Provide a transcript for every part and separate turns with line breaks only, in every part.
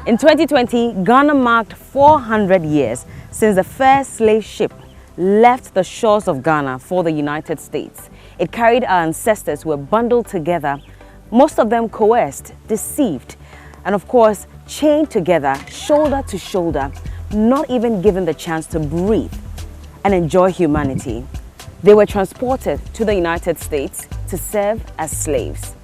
In 2020, Ghana marked 400 years since the first slave ship left the shores of Ghana for the United States. It carried our ancestors who were bundled together, most of them coerced, deceived, and of course, chained together, shoulder to shoulder, not even given the chance to breathe and enjoy humanity. They were transported to the United States to serve as slaves.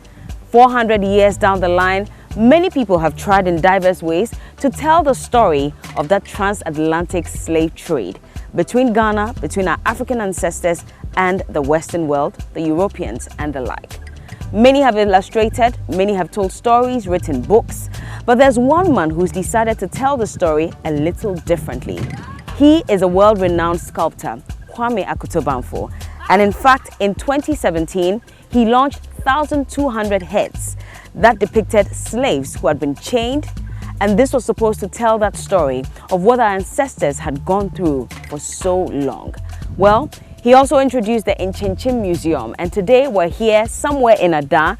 400 years down the line, many people have tried in diverse ways to tell the story of that transatlantic slave trade between Ghana, between our African ancestors and the Western world, the Europeans and the like. Many have illustrated, many have told stories, written books, but there's one man who's decided to tell the story a little differently. He is a world-renowned sculptor, Kwame Akutobanfo, and in fact, in 2017, he launched 1,200 heads that depicted slaves who had been chained, and this was supposed to tell that story of what our ancestors had gone through for so long. Well, he also introduced the Nkyinkyim Museum, and today we're here somewhere in Ada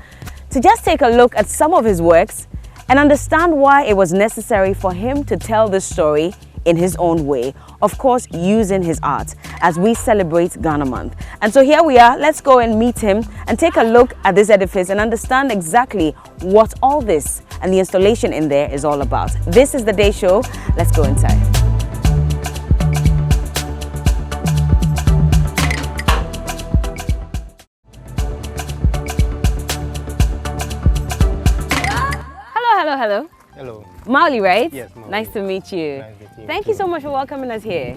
to just take a look at some of his works and understand why it was necessary for him to tell this story in his own way, of course using his art as we celebrate Ghana Month. And so here we are, let's go and meet him and take a look at this edifice and understand exactly what all this and the installation in there is all about. This is the day show, let's go inside. Hello.
Hello.
Mauli, right?
Yes, Mauli.
Nice to meet you.
Nice to meet you.
Thank you so much for welcoming us here.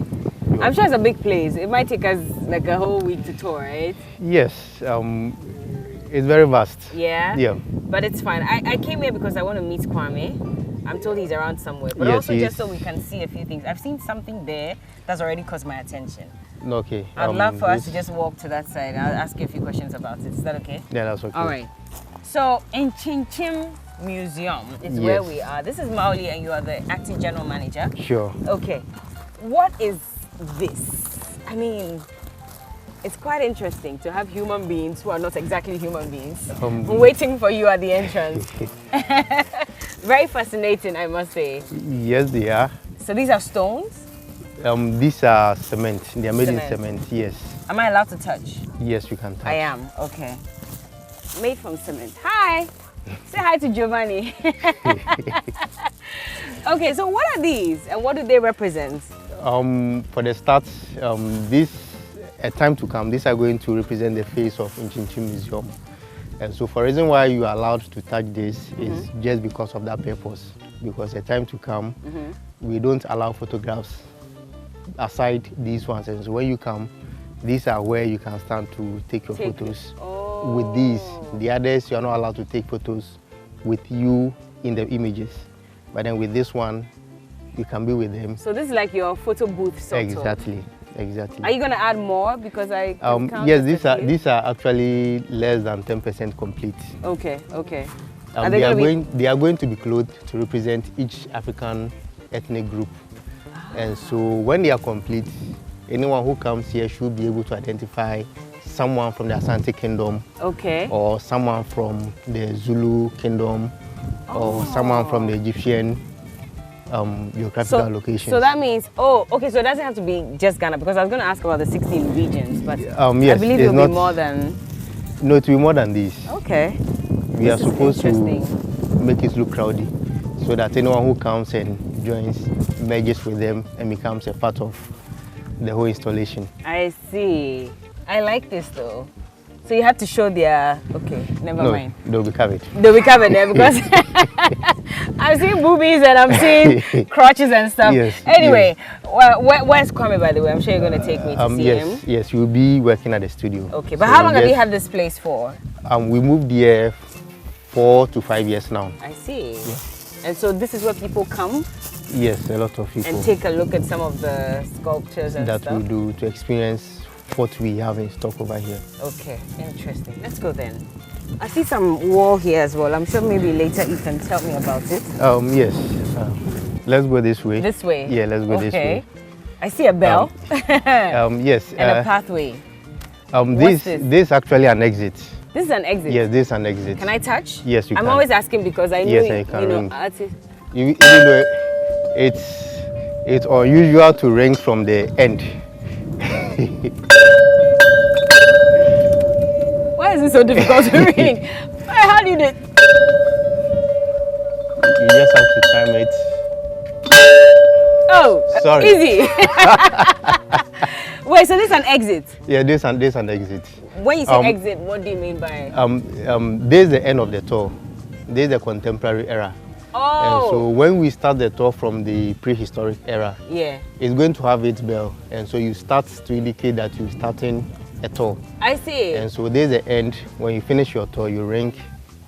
I'm sure it's a big place. It might take us like a whole week to tour, right?
Yes, it's very vast.
Yeah?
Yeah.
But it's fine. I came here because I want to meet Kwame. I'm told he's around somewhere. But
yes,
also just so we can see a few things. I've seen something there that's already caught my attention.
Okay.
I'd love for us to just walk to that side. I'll ask you a few questions about it. Is that okay?
Yeah, that's okay.
All right. So, Nkyinkyim Museum is where we are. This is Mauli and you are the acting general manager.
Sure.
Okay. What is this? I mean, it's quite interesting to have human beings who are not exactly human beings waiting for you at the entrance. Very fascinating, I must say.
Yes, they are.
So these are stones?
These are cement. They are made in cement, yes.
Am I allowed to touch?
Yes, you can touch.
I am, okay. Made from cement. Hi! Say hi to Giovanni. Okay, so what are these and what do they represent?
For the start, this, a time to come, these are going to represent the face of Nkyinkyim Museum. And so for the reason why you are allowed to touch this is just because of that purpose. Because a time to come, we don't allow photographs aside these ones. And so when you come, these are where you can stand to take your photos. With these, the others, you are not allowed to take photos with you in the images. But then with this one, you can be with them. So
this is like your photo booth sort of.
Exactly.
Are you going to add more? Because I
yes, these are actually less than 10% complete.
Okay.
They are going to be clothed to represent each African ethnic group. And so when they are complete, anyone who comes here should be able to identify someone from the Asante Kingdom, or someone from the Zulu Kingdom, or someone from the Egyptian geographical location.
So that means, so it doesn't have to be just Ghana, because I was going to ask about the 16 regions, but
yes,
I believe it will be more than...
No, it will be more than this.
Okay.
We are supposed to make it look crowded, so that anyone who comes and joins merges with them and becomes a part of the whole installation. I
see. I like this though. So you have to show their... Okay, never mind.
They'll be covered.
They'll be covered there because I'm seeing boobies and I'm seeing crotches and stuff.
Yes,
anyway, well, where's Kwame, by the way? I'm sure you're going to take me to see him.
Yes, you'll be working at the studio.
Okay, but how long have you had this place for?
We moved here 4 to 5 years now.
I see.
Yeah.
And so this is where people come?
Yes, a lot of people.
And take a look at some of the sculptures and stuff?
That we do to experience what we have in stock over here.
Okay, interesting. Let's go then. I see some wall here as well. I'm sure maybe later you can tell me about it.
Yes. Let's go this way.
This way?
Yeah, let's go this way.
I see a bell.
Yes.
And a pathway.
This is actually an exit.
This is an exit?
Yes, this is an exit.
Can I touch?
Yes, you can.
I'm always asking because I know,
yes, you know,
artists.
Even though it's unusual to ring from the end.
Why is it so difficult to ring? How do you do it?
You just have to time it.
Oh,
sorry.
Easy. Wait, so this is an exit?
Yeah, this is an exit.
When you say exit, what do you mean by?
This is the end of the tour. This is the contemporary era.
Oh.
And so when we start the tour from the prehistoric era,
yeah,
it's going to have its bell. And so you start to indicate that you're starting a tour.
I see.
And so there's the end. When you finish your tour, you ring,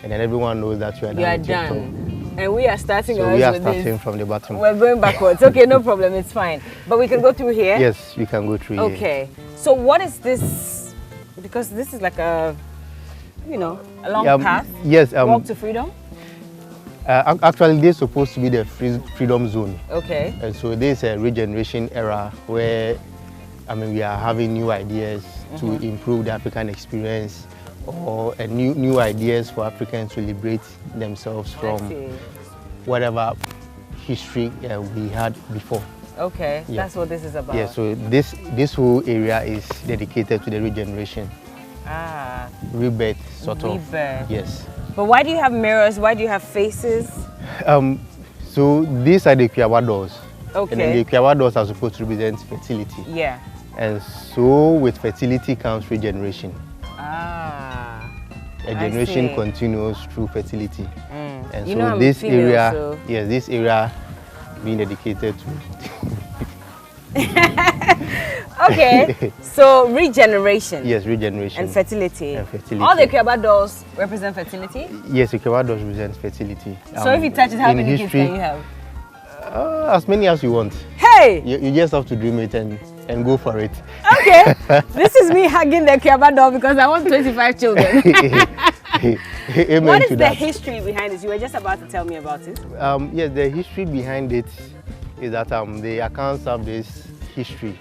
and then everyone knows that you are done. You are
done. And we are starting.
So we are starting from the bottom.
We're going backwards. Okay, no problem. It's fine. But we can go through here.
Yes, you can go through here.
Okay. So what is this? Because this is like a, a long path.
Yes.
Walk to freedom.
Actually, this is supposed to be the freedom zone.
Okay.
And so this is a regeneration era where, we are having new ideas to improve the African experience, or new ideas for Africans to liberate themselves from whatever history we had before.
Okay, yeah. That's what this is about.
Yeah, so this whole area is dedicated to the regeneration.
Ah.
Rebirth, sort of.
Rebirth.
Yes.
But why do you have mirrors? Why do you have faces?
So these are the Kyawa doors.
Okay.
And then the Kyawa doors are supposed to represent fertility.
Yeah.
And so with fertility comes regeneration.
Ah.
A generation continues through fertility. And
you
so this
female,
area,
so.
yes, this area being dedicated to.
Okay, so regeneration.
Yes, regeneration.
And fertility.
And fertility.
All the Kyawa dolls represent fertility?
Yes, the Kyawa dolls represent fertility.
So if you touch it, how many kids can you have?
As many as you want.
Hey!
You just have to dream it and go for it.
Okay, this is me hugging the Kyawa doll because I want 25 children. What is the history behind this? You were just about to tell me about it.
Yes, the history behind it is that the accounts have this history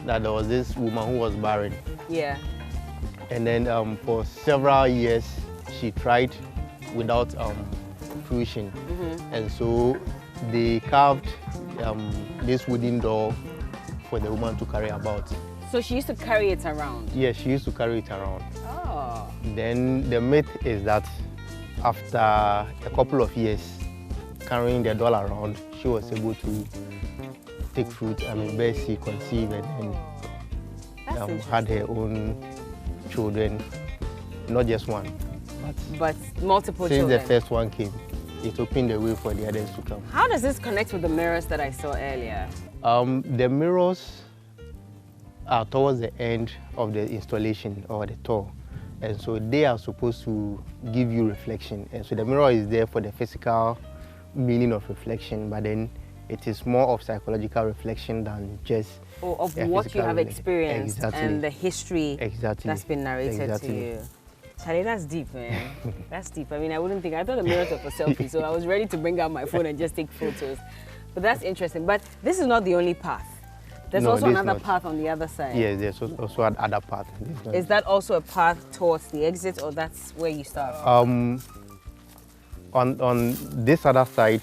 that there was this woman who was barren.
Yeah.
And then for several years she tried without fruition. And so they carved this wooden doll for the woman to carry about.
So she used to carry it around?
Yes, she used to carry it around.
Oh.
Then the myth is that after a couple of years carrying the doll around, she was able to take fruit, bear seed, conceive, and then had her own children, not just one,
but multiple
since
children.
The first one came, it opened the way for the others to come.
How does this connect with the mirrors that I saw earlier?
The mirrors are towards the end of the installation or the tour, and so they are supposed to give you reflection. And so the mirror is there for the physical meaning of reflection, but then it is more of psychological reflection than just
of what you have experienced and the history that's been narrated to you. Charlie, that's deep, man. That's deep. I wouldn't think. I thought the mirrors were for selfies, so I was ready to bring out my phone and just take photos. But that's interesting. But this is not the only path. There's also another path on the other side.
Yes, there's also another path.
Is that also a path towards the exit, or that's where you start?
On this other side,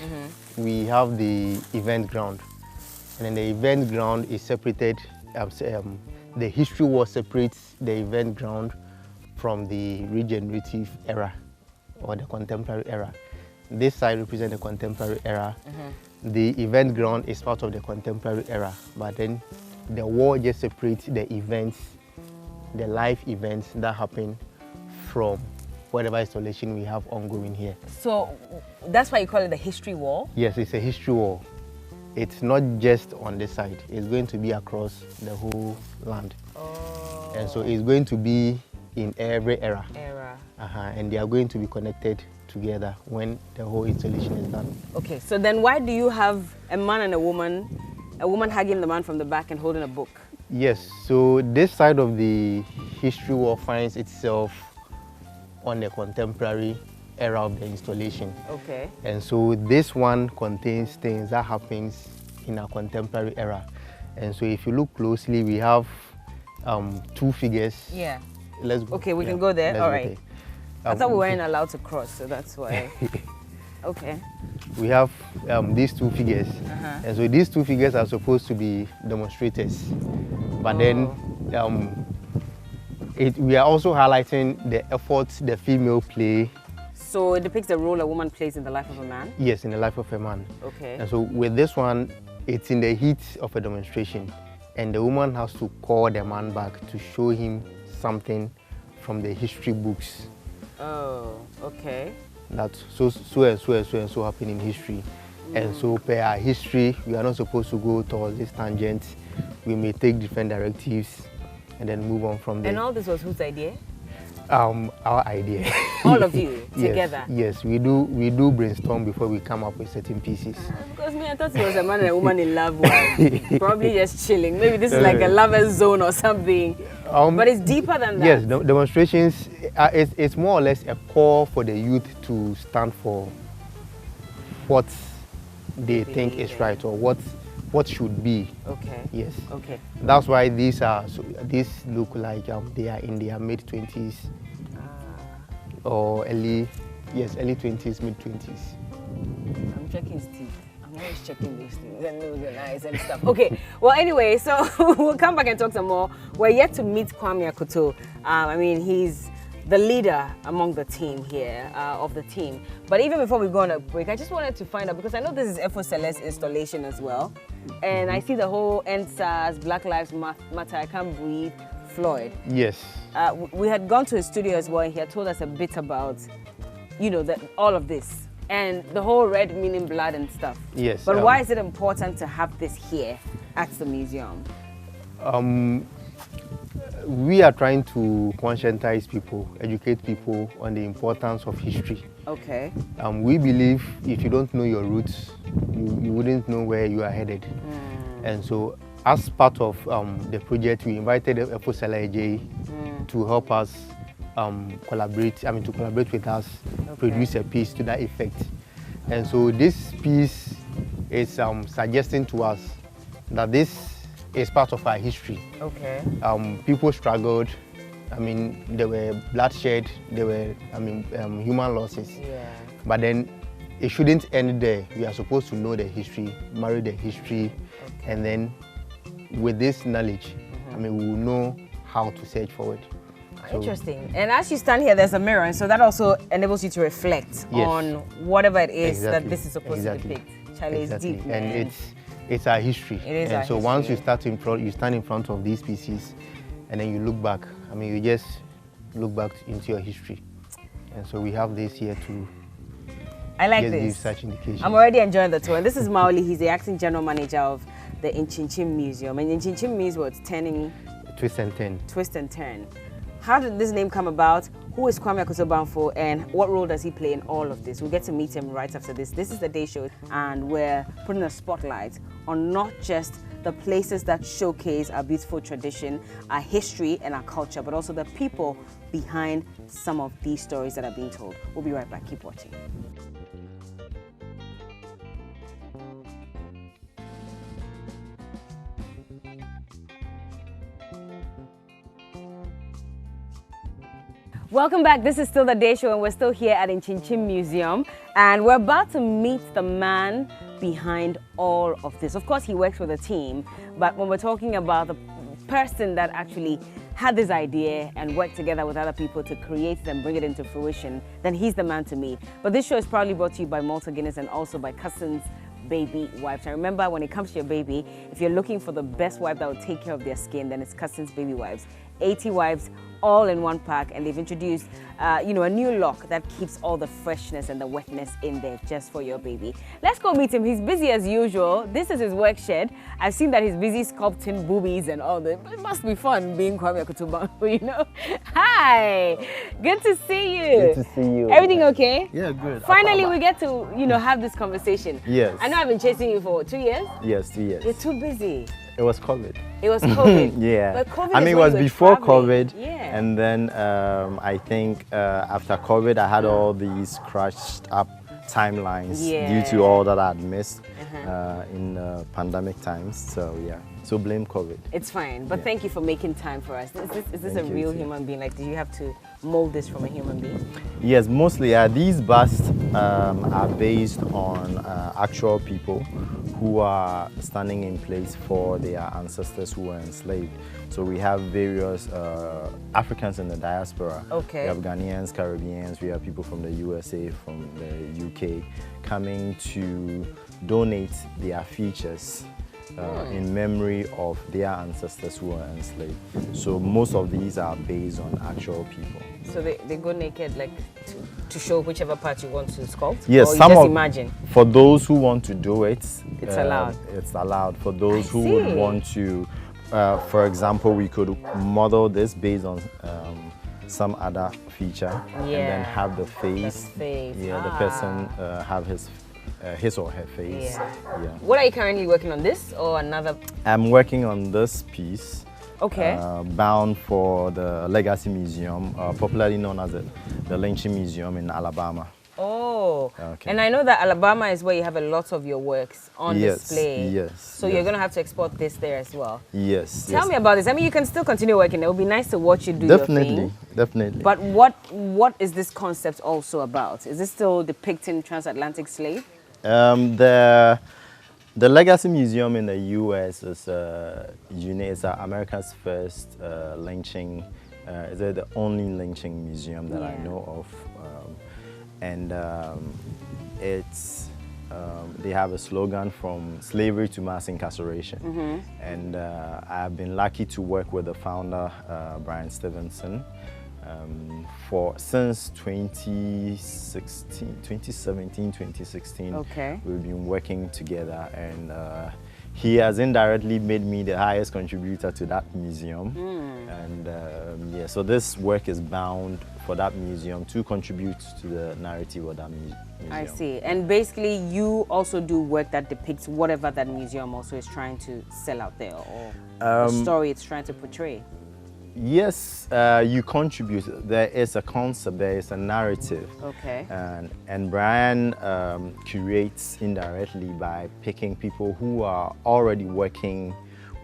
we have the event ground. And then the event ground is separated. The history wall separates the event ground from the regenerative era or the contemporary era. This side represents the contemporary era. The event ground is part of the contemporary era, but then the wall just separates the events, the live events that happen from whatever installation we have ongoing here.
So that's why you call it the history wall?
Yes, it's a history wall. It's not just on this side. It's going to be across the whole land.
Oh.
And so it's going to be in every era. And they are going to be connected together when the whole installation is done. Okay,
so then why do you have a man and a woman hugging the man from the back and holding a book?
Yes, so this side of the history wall finds itself on the contemporary era of the installation.
Okay.
And so this one contains things that happens in our contemporary era. And so if you look closely, we have two figures.
Yeah.
Let's go.
Okay, we can go there. All right.
I
thought we weren't allowed to cross, so that's why. Okay.
we have these two figures. And so these two figures are supposed to be demonstrators. But then we are also highlighting the efforts the female play.
So it depicts the role a woman plays in the life of a man?
Yes, in the life of a man.
Okay.
And so with this one, it's in the heat of a demonstration. And the woman has to call the man back to show him something from the history books.
Oh, okay.
That's so happened in history. And so per our history, we are not supposed to go towards this tangent. We may take different directives and then move on from there.
And all this was whose idea?
Our idea.
All of you together?
Yes, we do brainstorm before we come up with certain pieces.
Because me, I thought it was a man and a woman in love, probably just chilling. Maybe this is like a lover's zone or something. But it's deeper than that.
Yes, demonstrations, it's more or less a call for the youth to stand for what they think is right or what should be.
Okay.
Yes.
Okay.
That's why these look like they are in their mid-20s or early 20s, mid-20s.
I'm checking his teeth. I'm always checking these things and nose and eyes and stuff. Okay. Well, anyway, so we'll come back and talk some more. We're yet to meet Kwame Akoto. I mean, he's the leader among the team here, of the team. But even before we go on a break, I just wanted to find out, because I know this is Efo Celeste's installation as well. And I see the whole NSAS, Black Lives Matter, I Can't Breathe, Floyd.
Yes.
We had gone to his studio as well, and he had told us a bit about, all of this. And the whole red meaning blood and stuff.
Yes.
But why is it important to have this here at the museum?
We are trying to conscientize people, educate people on the importance of history.
Okay.
We believe if you don't know your roots, you wouldn't know where you are headed. And so, as part of the project, we invited Efo Celeste to help us collaborate with us, produce a piece to that effect. And so this piece is suggesting to us that this is part of our history.
Okay.
People struggled. I mean, there were bloodshed, there were, human losses.
Yeah.
But then it shouldn't end there. We are supposed to know the history, marry the history, and then with this knowledge, we will know how to search for it. So,
interesting. And as you stand here, there's a mirror, and so that also enables you to reflect on whatever it is that this is supposed to depict. Charlie, it's deep, man.
And it's our history.
It is
and
our
so
history.
Once you stand in front of these pieces, and then you look back. You just look back into your history. And so we have this here to give such indication.
I'm already enjoying the tour. And this is Maoli. He's the acting general manager of the Nkyinkyim Museum. And Nkyinkyim means what? Turning?
Twist and turn.
Twist and turn. How did this name come about? Who is Kwame Akoto for, and what role does he play in all of this? We'll get to meet him right after this. This is the Day Show, and we're putting a spotlight on not just the places that showcase our beautiful tradition, our history, and our culture, but also the people behind some of these stories that are being told. We'll be right back. Keep watching. Welcome back. This is still the Day Show, and we're still here at Nkyinkyim Museum, and we're about to meet the man behind all of this. Of course, he works with a team, but when we're talking about the person that actually had this idea and worked together with other people to create it and bring it into fruition, then he's the man to meet. But this show is proudly brought to you by Malta Guinness and also by Cousins Baby Wipes. And remember, when it comes to your baby, if you're looking for the best wipe that will take care of their skin, then it's Cousins Baby Wipes. 80 wipes, all in one pack, and they've introduced a new lock that keeps all the freshness and the wetness in there just for your baby. Let's go meet him. He's busy as usual. This is his work shed. I've seen that he's busy sculpting boobies and all that. It must be fun being Kwame Akoto, Hi, good to see you.
Good to see you.
Everything okay?
Yeah, good.
Finally, we get to have this conversation.
Yes.
I know I've been chasing you for 2 years.
Yes, 2 years.
You're too busy.
It was COVID.
It was COVID.
Yeah.
But COVID
I mean,
is
it
when
was
you were
before
traveling.
COVID.
Yeah.
And then I think after COVID, I had all these crashed up timelines due to all that I had missed in pandemic times. So, yeah. So blame COVID.
It's fine, but thank you for making time for us. Is this a
Thank you,
real
too.
human being? Like, did you have to mold this from a human being?
Yes, mostly these busts are based on actual people who are standing in place for their ancestors who were enslaved. So we have various Africans in the diaspora.
Okay.
We have Ghanaians, Caribbeans, we have people from the USA, from the UK, coming to donate their features in memory of their ancestors who were enslaved. So most of these are based on actual people.
So they go naked, like to show whichever part you want to sculpt?
Yes,
or you
some
just
of,
imagine?
For those who want to do it,
It's allowed.
It's allowed. For those who
see.
would want to, for example, we could model this based on some other feature, and then have the face. The person have his or her face.
What are you currently working on, this or another?
I'm working on this piece.
Okay.
Bound for the Legacy Museum, popularly known as the Lynching Museum in Alabama.
Oh,
okay.
And I know that Alabama is where you have a lot of your works on display.
Yes.
So you're going to have to export this there as well.
Yes.
Tell me about this. I mean, you can still continue working. It would be nice to watch you do your thing.
Definitely.
But what is this concept also about? Is this still depicting transatlantic slave?
The Legacy Museum in the U.S. is it's America's first lynching. It's the only lynching museum that I know of, it's they have a slogan from slavery to mass incarceration, and I've been lucky to work with the founder, Brian Stevenson. Since 2017, 2016, we've been working together, and he has indirectly made me the highest contributor to that museum. And so this work is bound for that museum to contribute to the narrative of that museum.
I see. And basically you also do work that depicts whatever that museum also is trying to sell out there, or the story it's trying to portray.
Yes, you contribute. There is a concept, there is a narrative.
Okay.
And Brian curates indirectly by picking people who are already working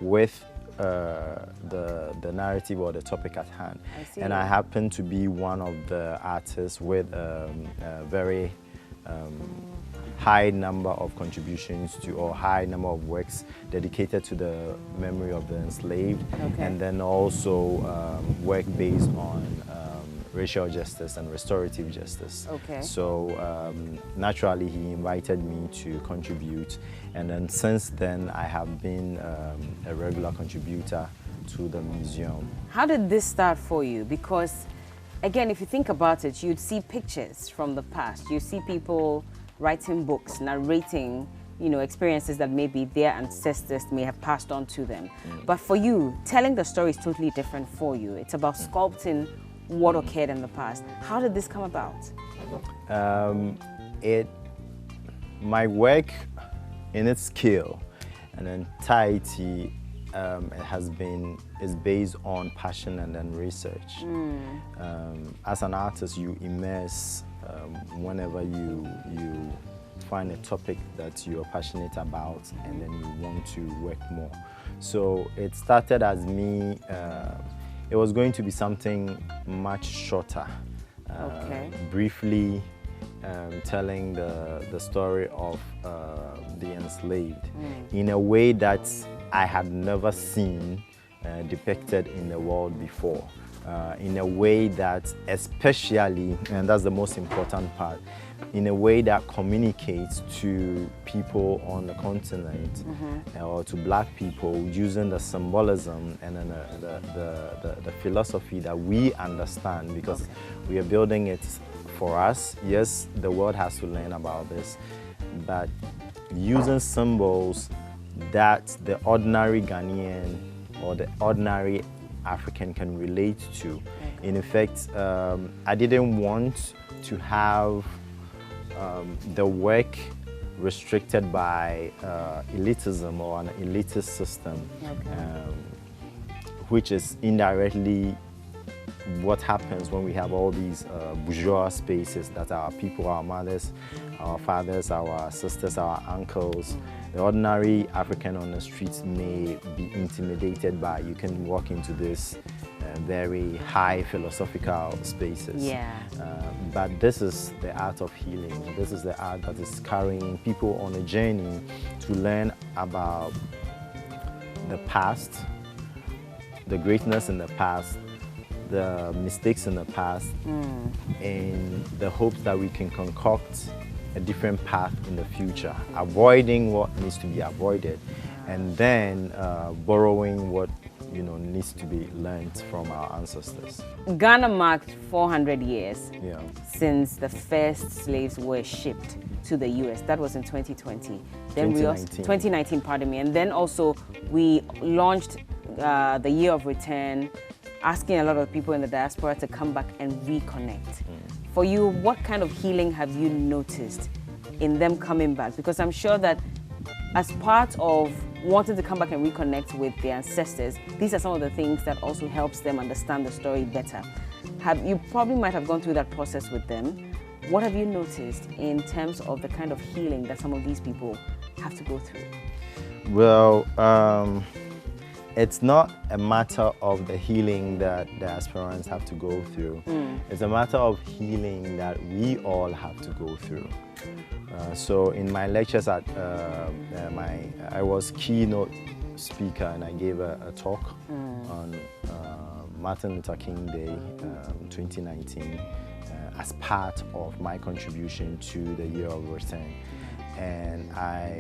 with the narrative or the topic at hand.
I see.
And I happen to be one of the artists with a very high number of contributions to, or high number of works dedicated to the memory of the enslaved, and then also work based on racial justice and restorative justice. So naturally he invited me to contribute, and then since then I have been a regular contributor to the museum. How
did this start for you? Because again, if you think about it, you'd see pictures from the past, you see people writing books, narrating, experiences that maybe their ancestors may have passed on to them. But for you, telling the story is totally different for you. It's about sculpting what occurred in the past. How did this come about?
My work in its scale and entirety is based on passion and then research. As an artist, you immerse whenever you find a topic that you're passionate about, and then you want to work more. So it started as me, it was going to be something much shorter, briefly telling the story of the enslaved in a way that I had never seen depicted in the world before. In a way that especially, and that's the most important part, in a way that communicates to people on the continent or to black people, using the symbolism and then the philosophy that we understand, because we are building it for us. Yes, the world has to learn about this, but using symbols that the ordinary Ghanaian or the ordinary African can relate to. In effect, I didn't want to have the work restricted by elitism or an elitist system, which is indirectly what happens when we have all these bourgeois spaces that our people, our mothers, our fathers, our sisters, our uncles. The ordinary African on the streets may be intimidated by. You can walk into this very high philosophical spaces.
Yeah.
But this is the art of healing. This is the art that is carrying people on a journey to learn about the past, the greatness in the past, the mistakes in the past, and the hopes that we can concoct a different path in the future, avoiding what needs to be avoided, and then borrowing what needs to be learned from our ancestors.
Ghana marked 400 years
Yeah.
since the first slaves were shipped to the US. That was in 2020. Then
2019.
2019, pardon me. And then also we launched the Year of Return, asking a lot of people in the diaspora to come back and reconnect. For you, what kind of healing have you noticed in them coming back? Because I'm sure that as part of wanting to come back and reconnect with their ancestors, these are some of the things that also helps them understand the story better. You probably might have gone through that process with them. What have you noticed in terms of the kind of healing that some of these people have to go through?
Well, it's not a matter of the healing that the aspirants have to go through. It's a matter of healing that we all have to go through. So in my lectures at I was keynote speaker, and I gave a talk on Martin Luther King Day 2019 as part of my contribution to the Year of Return. And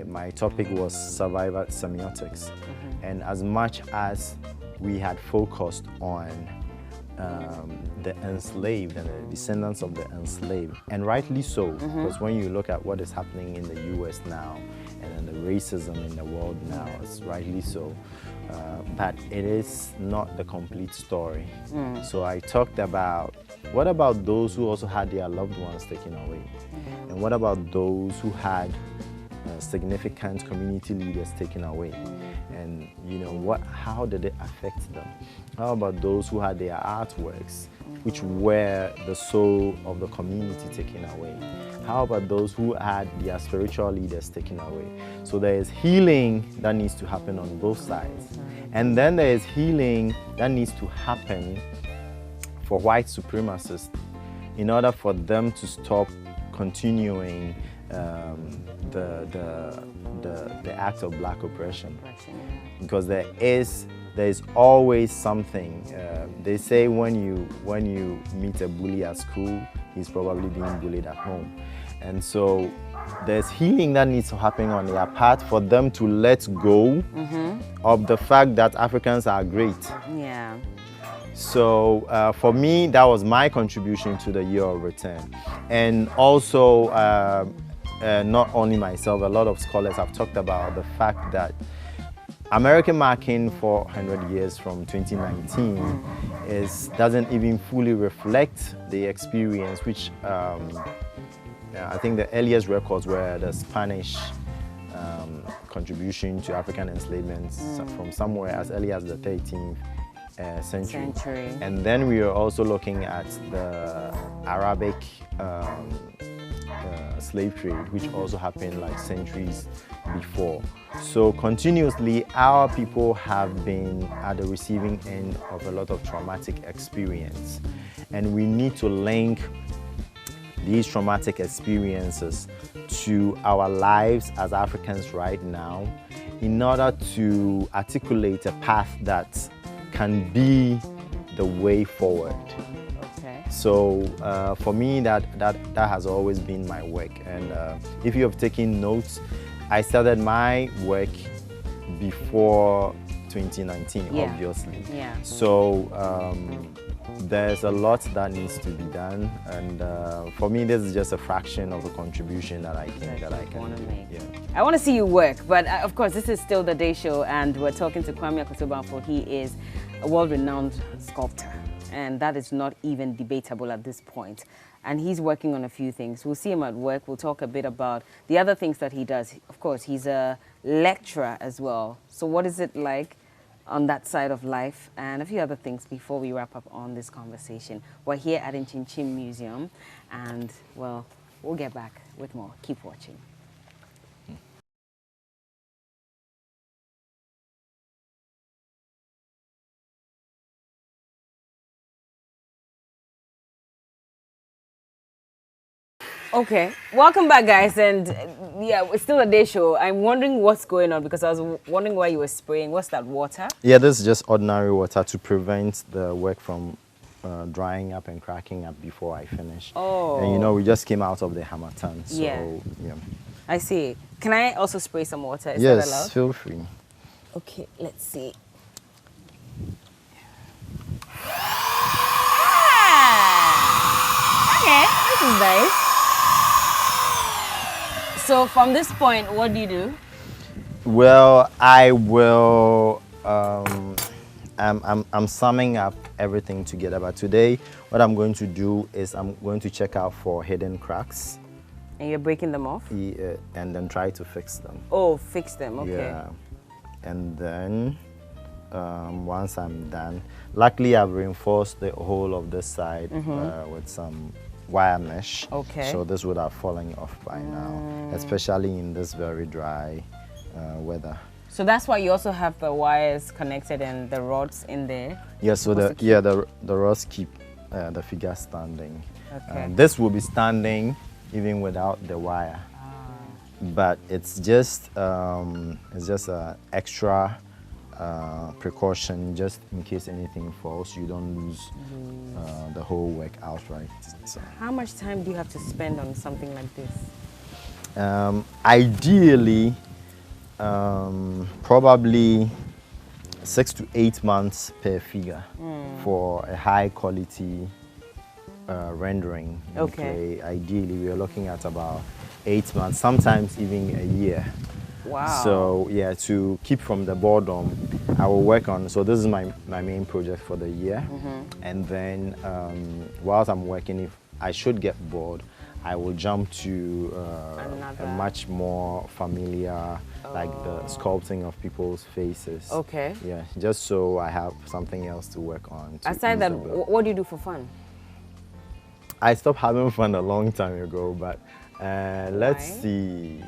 my topic was survivor semiotics. And as much as we had focused on the enslaved and the descendants of the enslaved, and rightly so, because when you look at what is happening in the US now and the racism in the world now, it's rightly so, but it is not the complete story. So I talked about, what about those who also had their loved ones taken away? And what about those who had significant community leaders taken away? And how did it affect them? How about those who had their artworks, which were the soul of the community, taken away? How about those who had their spiritual leaders taken away? So there is healing that needs to happen on both sides. And then there is healing that needs to happen for white supremacists in order for them to stop continuing the act of black oppression. Because there is always something. They say when you meet a bully at school, he's probably being bullied at home. And so there's healing that needs to happen on their part for them to let go of the fact that Africans are great.
Yeah.
So for me, that was my contribution to the Year of Return. And also, not only myself, a lot of scholars have talked about the fact that American marking 400 years from 2019 doesn't even fully reflect the experience, which I think the earliest records were the Spanish contribution to African enslavement from somewhere as early as the 13th century. And then we are also looking at the Arabic slave trade, which also happened like centuries before. So continuously, our people have been at the receiving end of a lot of traumatic experience. And we need to link these traumatic experiences to our lives as Africans right now in order to articulate a path that can be the way forward.
Okay.
So for me, that has always been my work. And if you have taken notes, I started my work before 2019, obviously.
Yeah.
So there's a lot that needs to be done, and for me, this is just a fraction of a contribution that I can make. Yeah.
I want to see you work, but of course, this is still the Day Show, and we're talking to Kwame Akoto-Bamfo. He is a world-renowned sculptor, and that is not even debatable at this point. And he's working on a few things. We'll see him at work. We'll talk a bit about the other things that he does. Of course, he's a lecturer as well. So what is it like on that side of life? And a few other things before we wrap up on this conversation. We're here at Nkyinkyim Museum, and, well, we'll get back. with more. Keep watching. Okay, welcome back, guys, and yeah, it's still a day show. I'm wondering what's going on because I was wondering why you were spraying. What's that, water?
Yeah, this is just ordinary water to prevent the work from drying up and cracking up before I finish.
Oh.
And you know, we just came out of the Hamatan, so yeah.
I see. Can I also spray some water? Is that allowed?
Yes, feel free.
Okay, let's see. Okay, this is nice. So from this point, what do you do?
Well, I will. I'm summing up everything together. But today, what I'm going to do is I'm going to check out for hidden cracks.
And you're breaking them off?
Yeah, and then try to fix them.
Oh, fix them. Okay.
Yeah, and then once I'm done, luckily I've reinforced the whole of this side with some wire mesh.
Okay.
So this would have fallen off by now, especially in this very dry weather.
So that's why you also have the wires connected and the rods in there.
Yeah. So the rods keep the figure standing.
Okay.
This will be standing even without the wire, but it's just an extra precaution just in case anything falls, you don't lose the whole work outright. So.
How much time do you have to spend on something like this?
Ideally, probably 6 to 8 months per figure for a high quality rendering.
Okay.
Ideally, we are looking at about 8 months, sometimes even a year.
Wow.
So yeah, to keep from the boredom, I will work on. So this is my main project for the year, and then whilst I'm working, if I should get bored, I will jump to a much more familiar, like the sculpting of people's faces.
Okay.
Yeah, just so I have something else to work on.
Aside that, what do you do for fun?
I stopped having fun a long time ago, but let's
Why?
see,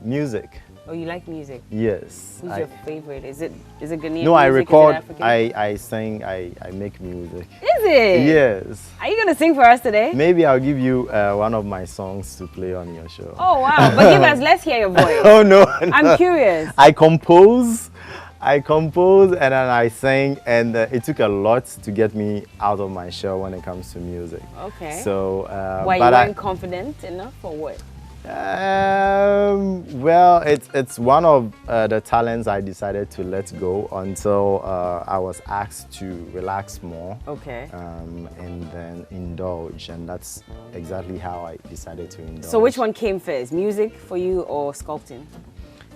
music.
Oh, you like music?
Yes.
Who's your favorite? Is it Ghanaian
No, I
music?
record,
Is it African?
I sing, I make music.
Is it?
Yes.
Are you going to sing for us today?
Maybe I'll give you one of my songs to play on your show.
Oh, wow. But give us, let's hear your voice.
Oh, no.
I'm curious.
I compose and then I sang, and it took a lot to get me out of my shell when it comes to music.
Okay.
So,
why, you weren't confident enough or what?
Well, it's one of the talents I decided to let go until I was asked to relax more.
Okay.
And then indulge, and that's exactly how I decided to indulge.
So which one came first, music for you or sculpting?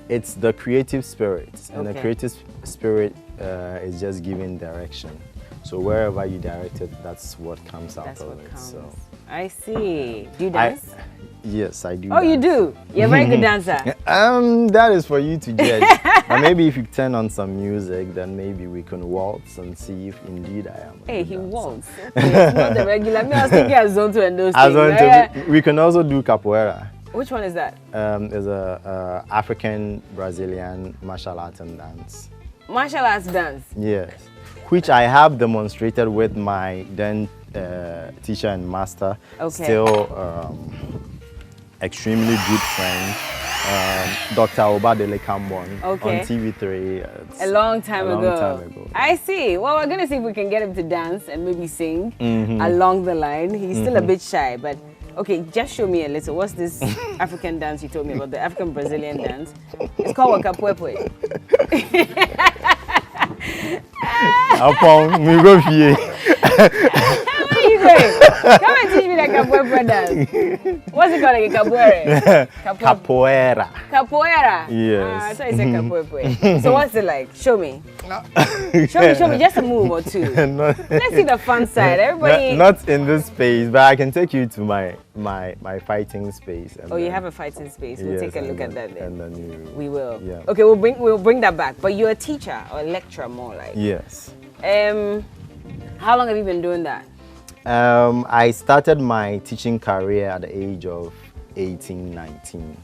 It's the creative spirit, and the
Okay.
creative spirit is just giving direction. So wherever you direct it, that's what comes out
That's
of
what
it.
counts.
So
I see. Do you dance?
yes, I do.
Oh, you
dance.
do? You're a very good dancer.
That is for you to judge. But maybe if you turn on some music, then maybe we can waltz and see if indeed I am.
Hey, he waltzed. Okay, it's not the regular. Me, I was thinking Azonto and those things.
We can also do capoeira.
Which one is that?
It's a African Brazilian martial art and dance.
Martial arts dance.
Yes, which I have demonstrated with my then teacher and master.
Okay.
Still extremely good friend, Dr. Obadele Kambon on TV3.
A long time ago.
Long time ago.
I see. Well, we're going to see if we can get him to dance and maybe sing along the line. He's still a bit shy, but okay, just show me a little. What's this African dance you told me about, the African Brazilian dance? It's called Wakapwepwe.
Upon me go here.
Where are you going? Come and teach me the Capoeira dance. What's it called again?
Capoeira.
Capoeira?
Yes.
I thought you said Capoeira. So what's it like? Show me. Show me just a move or two. Let's see the fun side. Everybody.
Not in this space, but I can take you to my fighting space.
Oh, you have a fighting space. We'll take a look at that then.
And then
we will.
Yeah.
Okay, we'll bring that back. But you're a teacher or a lecturer more like.
Yes.
How long have you been doing that?
I started my teaching career at the age of 2018, 19.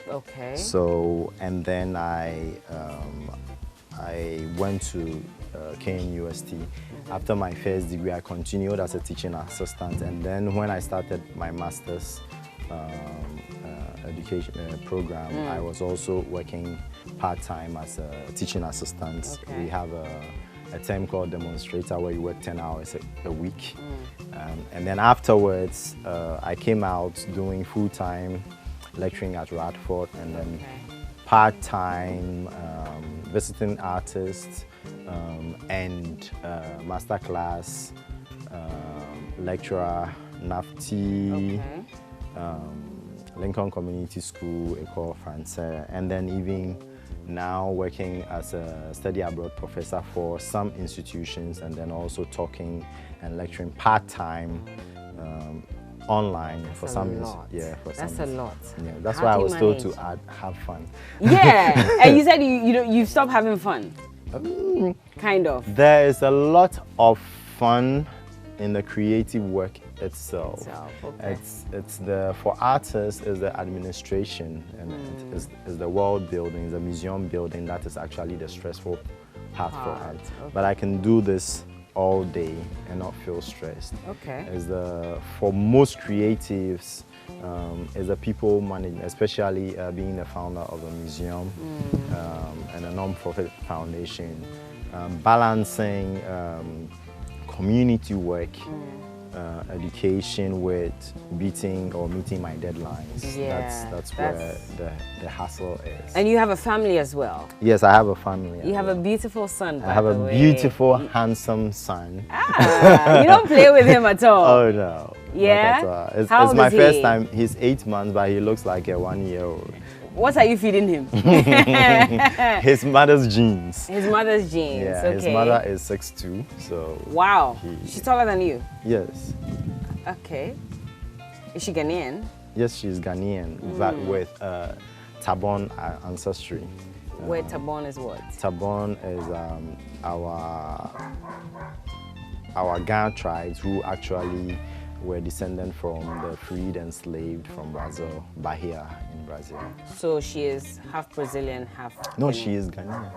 Okay.
So, and then I went to KNUST. After my first degree, I continued as a teaching assistant, and then when I started my master's education program, I was also working part-time as a teaching assistant.
Okay.
We have a term called demonstrator where you work 10 hours a week. And then afterwards, I came out doing full-time lecturing at Radford, and then part-time visiting artists and masterclass lecturer, NAFTI, Lincoln Community School, École Française, and then even now working as a study abroad professor for some institutions, and then also talking and lecturing part-time online for some. Yeah, for some.
That's a lot.
Yeah, that's why I was told to have fun.
Yeah, and you said you stopped having fun. Kind of.
There is a lot of fun in the creative work itself.
Okay.
It's the, for artists, is the administration, and is the world building, the museum building that is actually the stressful part for art.
Okay.
But I can do this all day and not feel stressed.
Okay.
Is the, for most creatives, is the people management, especially being the founder of a museum and a non-profit foundation, balancing community work, education with meeting my deadlines.
Yeah,
that's where the hassle is.
And you have a family as well.
Yes, I have a family.
You have a beautiful son, by
I have
the
a
way.
beautiful, handsome son.
Ah, you don't play with him at all.
Oh no.
Yeah?
Not at all. It's
How old
my
is
first
he?
time. He's 8 months, but he looks like a 1-year-old.
What are you feeding him?
His mother's genes.
His mother's genes.
Yeah,
Okay.
his mother is 6'2", so.
Wow. She's taller than you.
Yes.
Okay. Is she Ghanaian?
Yes, she's Ghanaian, but with Tabon ancestry.
Where Tabon is what?
Tabon is our Ga tribes who actually were descended from the freed and enslaved from Brazil, Bahia in Brazil.
So she is half Brazilian, half...
No,
Ghanaian.
she is Ghanaian.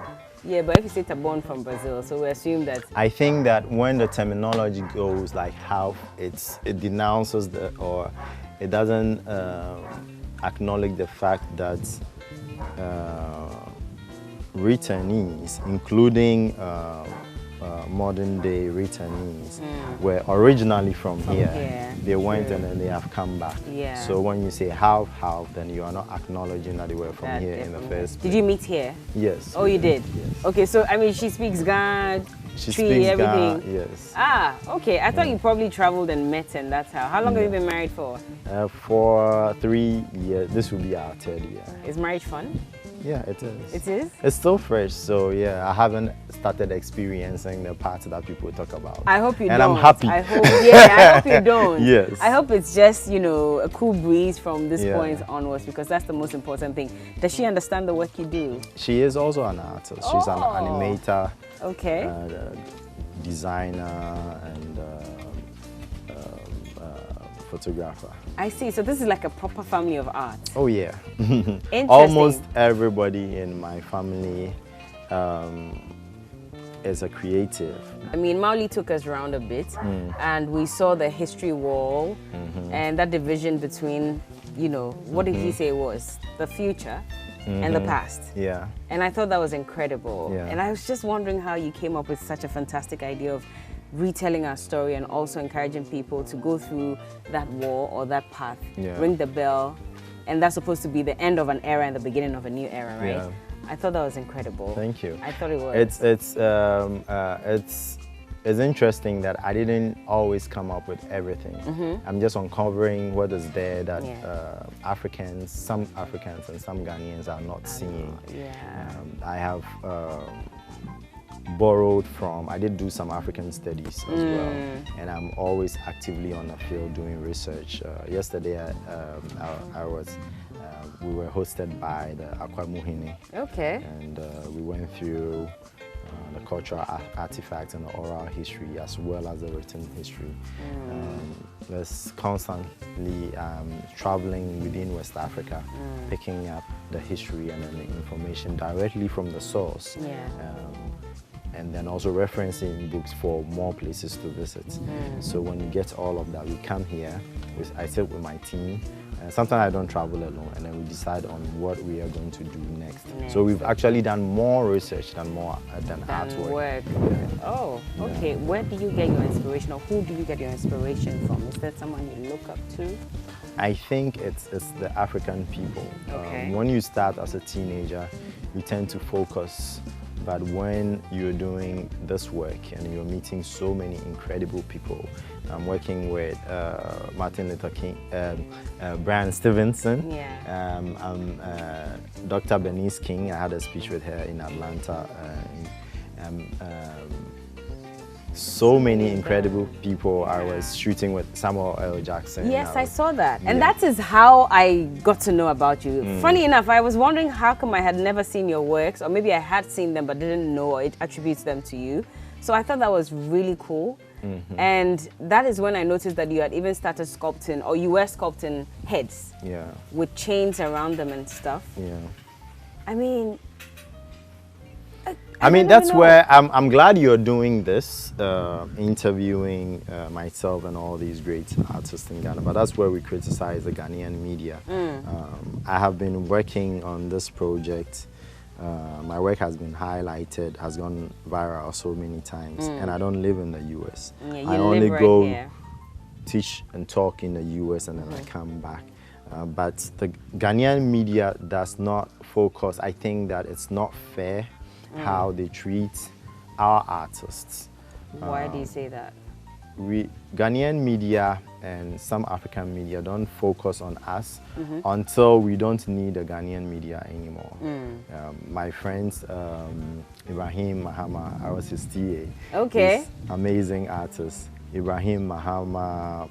Yeah, but if you say Tabon from Brazil, so we assume that...
I think that when the terminology goes like half, it denounces or it doesn't acknowledge the fact that returnees, including modern day returnees, were originally from here. They went and then they have come back.
Yeah.
So when you say half, then you are not acknowledging that they were from
That
here in the first place.
Did you meet here?
Yes.
Oh, you did?
Yes.
Okay, so I mean, she speaks Ga,
She
Tree,
speaks
everything.
Ga, yes.
Ah, okay. I thought you probably traveled and met, and that's how. How long have you been married for?
For 3 years. This will be our 3rd year.
Is marriage fun?
Yeah, it is.
It is?
It's still fresh, so yeah, I haven't started experiencing the parts that people talk about.
I hope you
and
don't.
I'm happy.
I hope, yeah, I hope you don't.
Yes.
I hope it's just, you know, a cool breeze from this
Yeah.
point onwards, because that's the most important thing. Does she understand the work you do?
She is also an artist. She's an animator,
Okay.
designer, and photographer.
I see. So this is like a proper family of art.
Oh yeah.
Interesting.
Almost everybody in my family is a creative.
I mean, Mauli took us around a bit, and we saw the history wall and that division between, you know, what did he say was the future and the past.
Yeah.
And I thought that was incredible.
Yeah.
And I was just wondering how you came up with such a fantastic idea of retelling our story and also encouraging people to go through that wall or that path, ring the bell, and that's supposed to be the end of an era and the beginning of a new era, right?
Yeah.
I thought that was incredible.
Thank you.
I thought it was.
It's interesting that I didn't always come up with everything. I'm just uncovering what is there that some Africans and some Ghanaians are not seeing.
Yeah.
I have borrowed from, I did do some African studies as well, and I'm always actively on the field doing research. Yesterday we were hosted by the Akwa Muhini.
Okay.
And we went through the cultural artifacts and the oral history, as well as the written history. There's constantly traveling within West Africa, picking up the history and then the information directly from the source. And then also referencing books for more places to visit. So when you get all of that, we come here, I sit with my team. Sometimes I don't travel alone, and then we decide on what we are going to do next. So we've actually done more research than artwork.
Oh, okay. Where do you get your inspiration, or who do you get your inspiration from? Is there someone you look up to?
I think it's the African people. When you start as a teenager, you tend to focus. But when you're doing this work and you're meeting so many incredible people, I'm working with Martin Luther King, Brian Stevenson, Dr. Bernice King. I had a speech with her in Atlanta. So many incredible people. I was shooting with Samuel L. Jackson.
Yes, I saw that. And that is how I got to know about you. Funny enough, I was wondering how come I had never seen your works, or maybe I had seen them but didn't know it attributes them to you. So I thought that was really cool. And that is when I noticed that you had even started sculpting, or you were sculpting heads with chains around them and stuff. I mean, that's where I'm glad you're doing this, interviewing myself and all these great artists in Ghana, but that's where we criticize the Ghanaian media. I have been working on this project. My work has been highlighted, has gone viral so many times, and I don't live in the US. I only go teach and talk in the US, and then I come back. But the Ghanaian media does not focus. I think that it's not fair how they treat our artists. Why do you say that?
Ghanaian media and some African media don't focus on us until we don't need the Ghanaian media anymore. My friends, Ibrahim Mahama, I was his TA.
Okay.
He's amazing artist. Ibrahim Mahama,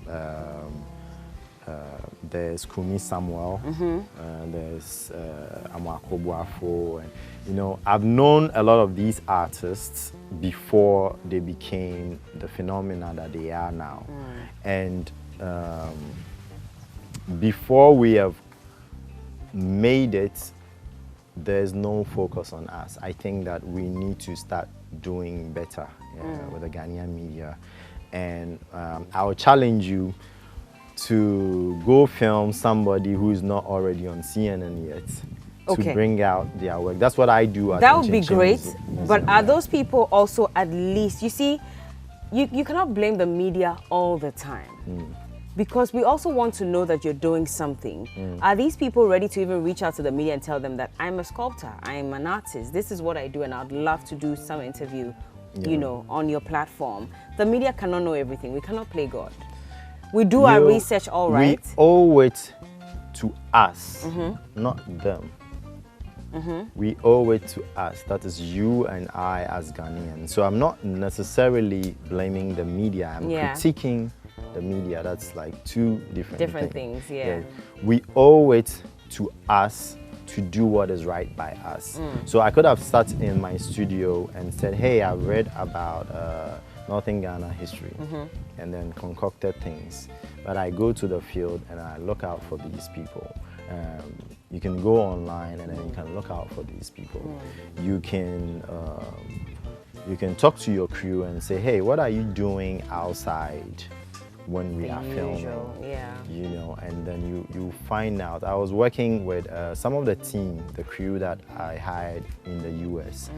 there's Kumi Samuel, there's Amwako Buafo, and you know, I've known a lot of these artists before they became the phenomena that they are now. And before we have made it, there's no focus on us. I think that we need to start doing better with the Ghanaian media. And I'll challenge you to go film somebody who is not already on CNN yet, to bring out their work. That's what I do. At
that would be great. But are those people also, at least, you see, you cannot blame the media all the time. Because we also want to know that you're doing something. Are these people ready to even reach out to the media and tell them that I'm a sculptor, I'm an artist, this is what I do, and I'd love to do some interview, you know, on your platform? The media cannot know everything. We cannot play God. We do our research, all right.
We owe it to us, not them. We owe it to us. That is you and I as Ghanaians. So I'm not necessarily blaming the media. I'm critiquing the media. That's like two different things. We owe it to us to do what is right by us. So I could have sat in my studio and said, hey, I've read about Northern Ghana history, and then concocted things. But I go to the field and I look out for these people. You can go online and then you can look out for these people. You can talk to your crew and say, hey, what are you doing outside when we are filming? You know, and then you find out. I was working with some of the team, the crew that I hired in the US.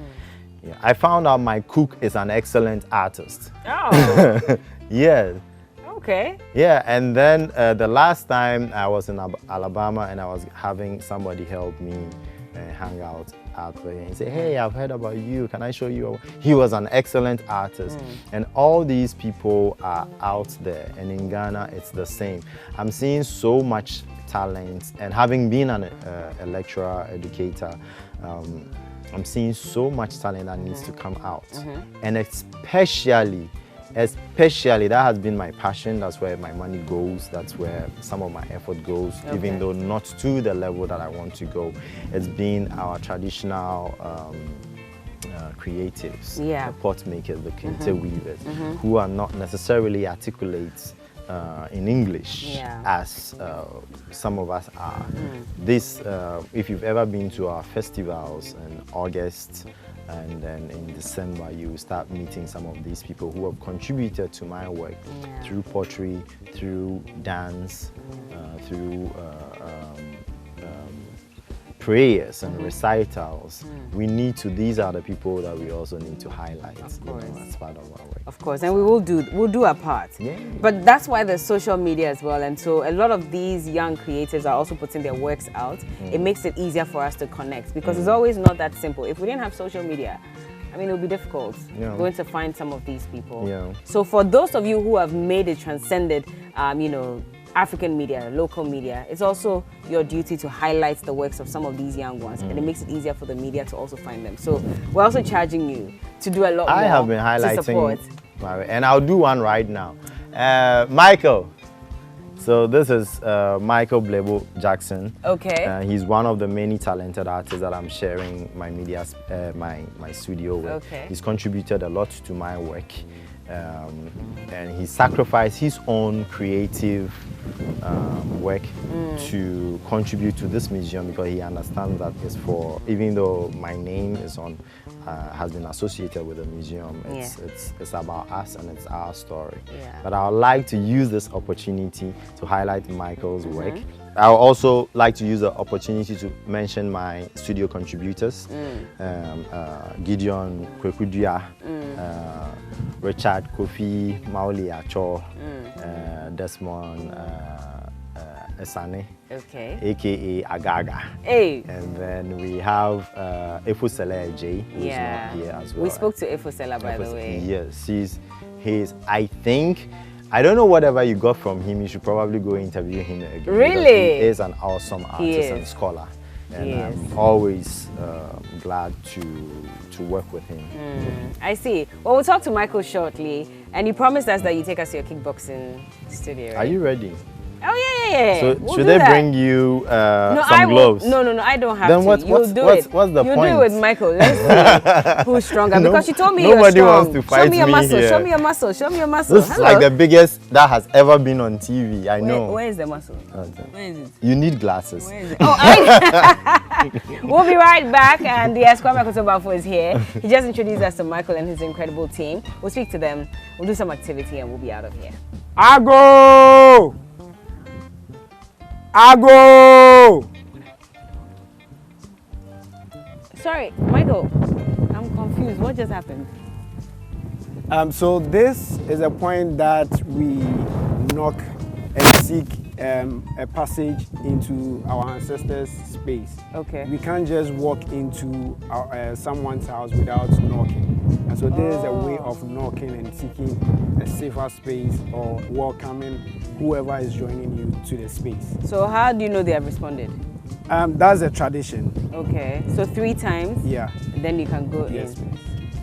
I found out my cook is an excellent artist.
Oh. Okay.
Yeah, and then the last time I was in Alabama and I was having somebody help me hang out there and say, hey, I've heard about you, can I show you? He was an excellent artist. And all these people are out there, and in Ghana it's the same. I'm seeing so much talent, and having been a lecturer, educator, I'm seeing so much talent that needs to come out. And especially that has been my passion. That's where my money goes. That's where some of my effort goes, even though not to the level that I want to go. It's been our traditional creatives,
Yeah.
the pot makers, the kente weavers, who are not necessarily articulate in English as some of us are. This, if you've ever been to our festivals in August and then in December, you will start meeting some of these people who have contributed to my work through pottery, through dance, through prayers and recitals. We need to, these are the people that we also need to highlight, as part of our work.
Of course, and we'll do our part. Yeah. But that's why there's social media as well, and so a lot of these young creatives are also putting their works out. It makes it easier for us to connect, because it's always not that simple. If we didn't have social media, I mean, it would be difficult going to find some of these people. Yeah. So for those of you who have made it, transcended, you know, African media, local media, it's also your duty to highlight the works of some of these young ones, and it makes it easier for the media to also find them. So we're also charging you to do a lot more.
I have been highlighting and I'll do one right now. Michael. So this is Michael Blebeau Jackson.
Okay.
He's one of the many talented artists that I'm sharing my media, my studio with.
Okay.
He's contributed a lot to my work. And he sacrificed his own creative work to contribute to this museum, because he understands that it's for, even though my name is on, has been associated with the museum, it's about us and it's our story. Yeah. But I would like to use this opportunity to highlight Michael's work. I would also like to use the opportunity to mention my studio contributors, Gideon Kwekudia, Richard Kofi Mauli Acho, Desmond Esane, aka Agaga.
Hey.
And then we have Efusele J, who's not here as well.
We spoke to Efusele, by the way.
Yes, he's I think, I don't know whatever you got from him, you should probably go interview him again.
Really?
He is an awesome artist and scholar. And I'm always glad to work with him.
I see. Well, we'll talk to Michael shortly, and you promised us that you take us to your kickboxing studio, right?
Are you ready?
Oh, yeah.
So we'll should they bring you some gloves?
No, I don't have
then
to.
What's the point?
You do it with Michael. Let's see who's stronger. Because she told me
nobody
you're strong.
wants to fight
Show me your muscle.
here.
Show me your muscle. Show me your muscle.
This is like the biggest that has ever been on TV. I know.
Where is the muscle? Where is it?
You need glasses.
Where is it? Oh, we'll be right back, and yes, Kwame Kotobafo is here. He just introduced us to Michael and his incredible team. We'll speak to them. We'll do some activity, and we'll be out of here.
Ago!
Sorry, Michael, I'm confused. What just happened?
So this is a point that we knock and seek a passage into our ancestors' space.
Okay.
We can't just walk into someone's house without knocking. And so this is a way of knocking and seeking a safer space or welcoming whoever is joining you to the space.
So how do you know they have responded?
That's a tradition.
Okay. So 3 times?
Yeah.
Then you can go
in.
Please.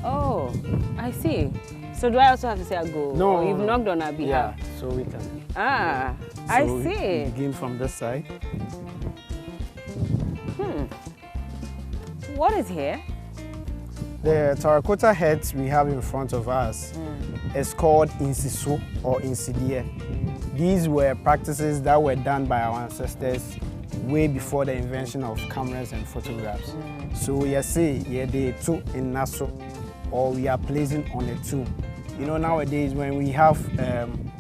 Oh, I see. So do I also have to say I go?
No.
Or you've knocked on our behalf?
Yeah, so we can.
Ah, I see.
We begin from this side.
What is here?
The terracotta heads we have in front of us is called insiso or insidie. These were practices that were done by our ancestors way before the invention of cameras and photographs. So we say, they took in naso, or we are placing on a tomb. You know, nowadays when we have,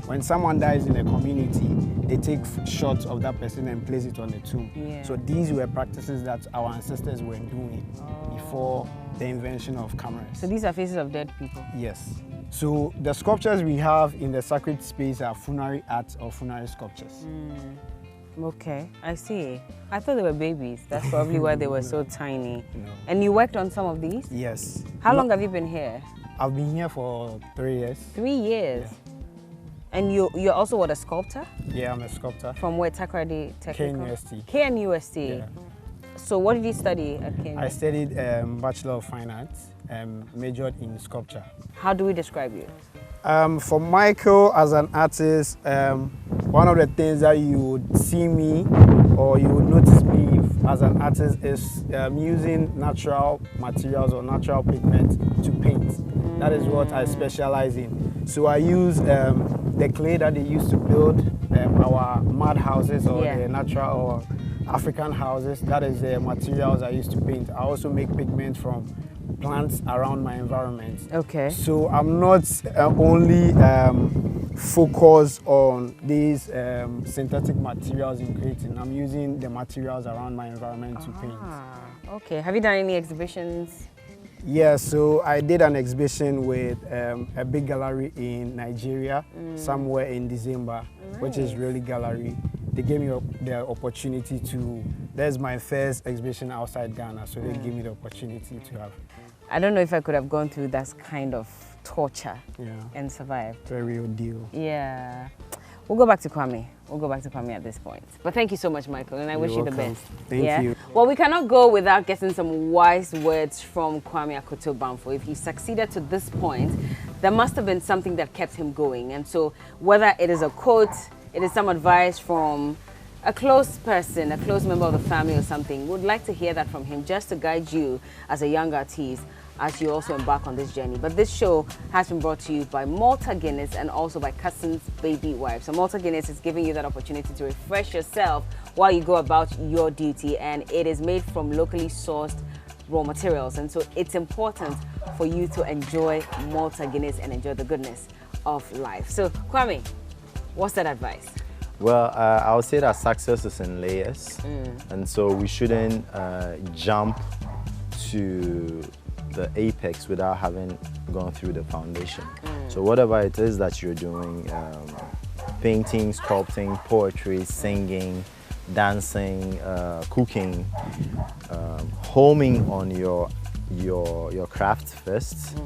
when someone dies in a community, they take shots of that person and place it on the tomb. Yeah. So these were practices that our ancestors were doing before the invention of cameras.
So these are faces of dead people?
Yes. So the sculptures we have in the sacred space are funerary art or funerary sculptures.
Okay, I see. I thought they were babies. That's probably why they were so tiny.
No.
And you worked on some of these?
Yes.
How long have you been here?
I've been here for 3 years.
3 years?
Yeah.
And you're also what, a sculptor?
Yeah, I'm a sculptor.
From where? Takoradi Technical?
KNUST.
KNUST? Yeah. So what did you study at KNUST?
I studied Bachelor of Fine Arts and majored in sculpture.
How do we describe you?
For Michael as an artist, one of the things that you would see me or you would notice me as an artist is using natural materials or natural pigments to paint. That is what I specialize in. So I use the clay that they use to build our mud houses or the natural or African houses. That is the materials I use to paint. I also make pigments from plants around my environment.
Okay.
So I'm not only focused on these synthetic materials in creating. I'm using the materials around my environment to paint.
Okay. Have you done any exhibitions?
Yeah, so I did an exhibition with a big gallery in Nigeria somewhere in December, which is really gallery. They gave me the opportunity to, that's my first exhibition outside Ghana, so they gave me the opportunity to have.
I don't know if I could have gone through that kind of torture and survived.
Very ordeal.
Yeah. We'll go back to Kwame. We'll go back to Kwame at this point. But thank you so much, Michael, and I wish you the best.
Thank you.
Well, we cannot go without getting some wise words from Kwame Akoto-Bamfo. If he succeeded to this point, there must have been something that kept him going. And so whether it is a quote, it is some advice from a close person, a close member of the family or something, we'd like to hear that from him just to guide you as a young artist as you also embark on this journey. But this show has been brought to you by Malta Guinness and also by Cousins Baby Wipes. So Malta Guinness is giving you that opportunity to refresh yourself while you go about your duty, and it is made from locally sourced raw materials, and so it's important for you to enjoy Malta Guinness and enjoy the goodness of life. So Kwame, what's that advice?
Well, I would say that success is in layers, and so we shouldn't jump to the apex without having gone through the foundation. So whatever it is that you're doing, painting, sculpting, poetry, singing, dancing, cooking, homing on your craft first,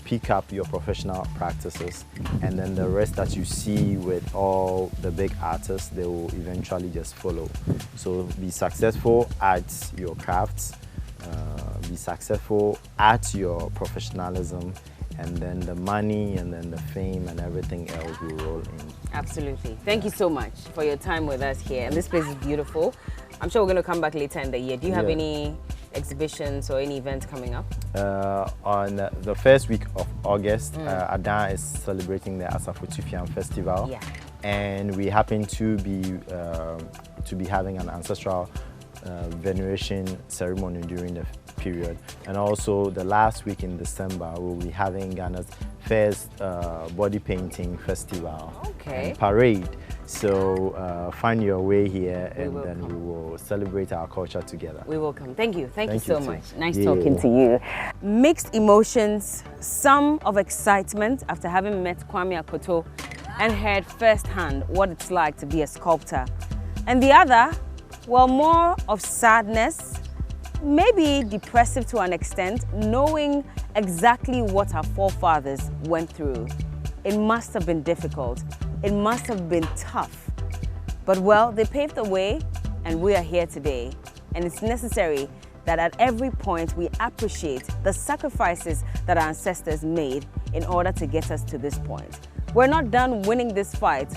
pick up your professional practices, and then the rest that you see with all the big artists, they will eventually just follow. So be successful at your crafts, be successful at your professionalism, and then the money and then the fame and everything else will roll in. Absolutely.
Thank you so much for your time with us here. And this place is beautiful. I'm sure we're going to come back later in the year. Do you have any exhibitions or any events coming up?
On the first week of August, Adan is celebrating the Asafotufian Festival, and we happen to be having an ancestral veneration ceremony during the period. And also the last week in December, we'll be having Ghana's first body painting festival and parade. So find your way here, and then we will celebrate our culture together.
We will come. Thank you. Thank you so much. Nice talking to you. Mixed emotions, some of excitement after having met Kwame Akoto and heard firsthand what it's like to be a sculptor. And the other, well, more of sadness, maybe depressive to an extent, knowing exactly what our forefathers went through. It must have been difficult. It must have been tough. But well, they paved the way and we are here today. And it's necessary that at every point we appreciate the sacrifices that our ancestors made in order to get us to this point. We're not done winning this fight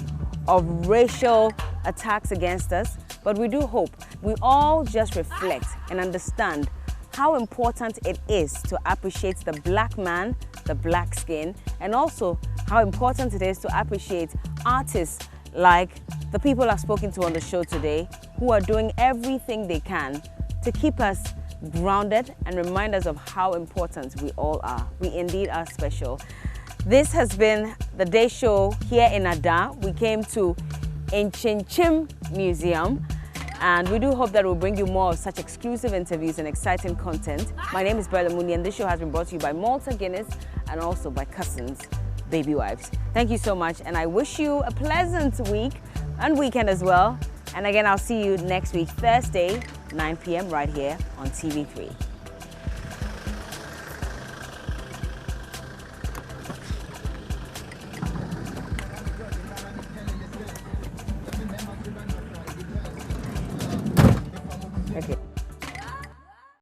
of racial attacks against us, but we do hope we all just reflect and understand how important it is to appreciate the black man, the black skin, and also how important it is to appreciate artists like the people I've spoken to on the show today, who are doing everything they can to keep us grounded and remind us of how important we all are. We indeed are special. This has been the Day Show here in Ada. We came to Nkyinkyim Museum, and we do hope that we'll bring you more of such exclusive interviews and exciting content. My name is Blebeau, and this show has been brought to you by Malta Guinness and also by Cousins Baby Wipes. Thank you so much, and I wish you a pleasant week and weekend as well. And again, I'll see you next week, Thursday, 9 p.m. right here on TV3. Okay.